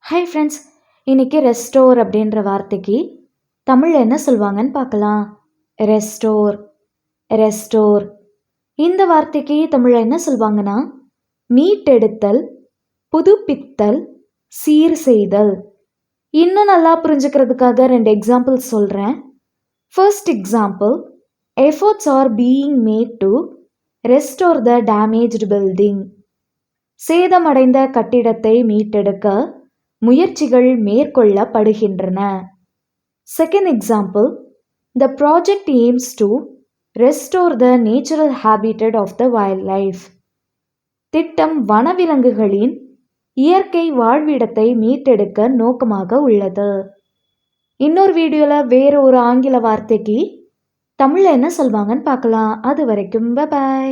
Hi friends, இன்னைக்கு restore அப்படின்ற வார்த்தைக்கு தமிழில் என்ன சொல்லுவாங்கன்னு பார்க்கலாம். ரெஸ்டோர் ரெஸ்டோர் இந்த வார்த்தைக்கு தமிழில் என்ன சொல்லுவாங்கன்னா மீட்டெடுத்தல், புதுப்பித்தல், சீர் செய்தல். இன்னும் நல்லா புரிஞ்சுக்கிறதுக்காக 2 எக்ஸாம்பிள்ஸ் சொல்கிறேன். First example, efforts are being made to restore the damaged building. சேதமடைந்த கட்டிடத்தை மீட்டெடுக்க முயற்சிகள் மேற்கொள்ளப்படுகின்றன. Second example, the project aims to restore the natural habitat of the wildlife. திட்டம் வனவிலங்குகளின் இயற்கை வாழ்விடத்தை மீட்டெடுக்க நோக்கமாக உள்ளது. இன்னொரு வீடியோவில் வேறு ஒரு ஆங்கில வார்த்தைக்கு தமிழில் என்ன சொல்வாங்கன்னு பார்க்கலாம். அது வரைக்கும் பை.